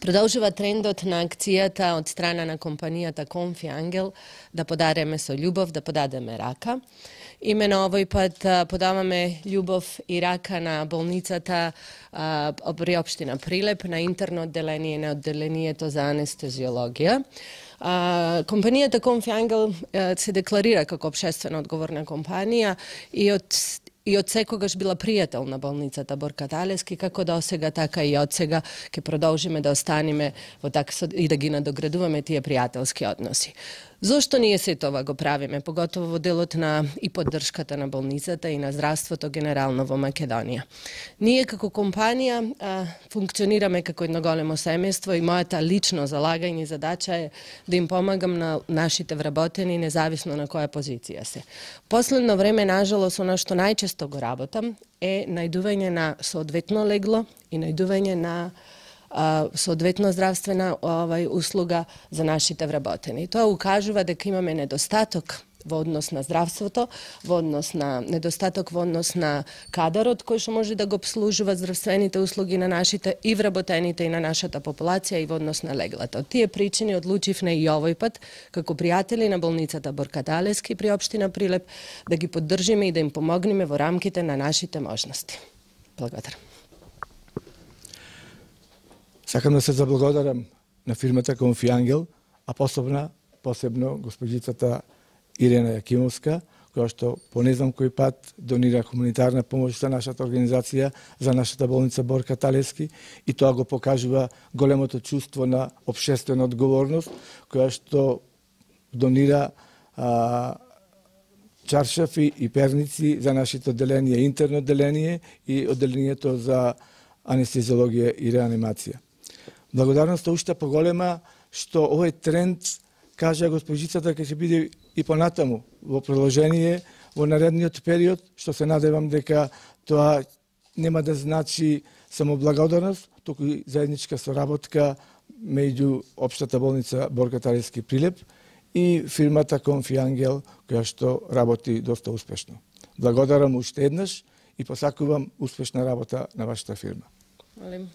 Продолжува трендот на акцијата од страна на компанијата Конфи Ангел да подареме со љубов, да подадеме рака. Имено овој пат подаваме љубов и рака на болницата при општина Прилеп, на интерно одделение, на одделението за анестезиологија. Компанијата Конфи Ангел се декларира како општествено одговорна компанија и од секогаш била пријател на болницата Борка Талевски, како до сега, така и од сега ќе продолжиме да останеме и да ги надоградуваме тие пријателски односи. Зошто ние се тоа го правиме, поготово во делот на и поддршката на болницата и на здравството генерално во Македонија? Ние како компанија функционираме како едно големо семејство и мојата лично залагање и задача е да им помагам на нашите вработени, независно на која позиција се. Последно време, нажалост, она што најчесто го работам е најдување на соодветно легло и најдување на соодветно здравствена услуга за нашите вработени. Тоа укажува дека имаме недостаток во однос на здравството, во однос на недостаток во однос на кадарот кој што може да го обслужува здравствените услуги на нашите и вработените и на нашата популација и во однос на леглата. Од тие причини одлучивме и овој пат како пријатели на болницата Борка Талевски при општина Прилеп да ги поддржиме и да им помогнеме во рамките на нашите можности. Благодарам. Сакам да се заблагодарам на фирмата Конфи Ангел, а посебно госпожицата Ирена Јакимовска, која што по не знам кој пат донира хуманитарна помош за нашата организација, за нашата болница Борка Талевски, и тоа го покажува големото чувство на општествена одговорност, која што донира чаршафи и перници за нашите одделение, интерно одделение и одделението за анестезиологија и реанимација. Благодарноста уште поголема што овој тренд, кажа госпожицата, ќе се биде и понатаму во продолжение во наредниот период, што се надевам дека тоа нема да значи само благодарност, туку и заедничка соработка меѓу општата болница Борка Талевски Прилеп и фирмата Конфи Ангел, која што работи доста успешно. Благодарам уште еднаш и посакувам успешна работа на вашата фирма. Молим.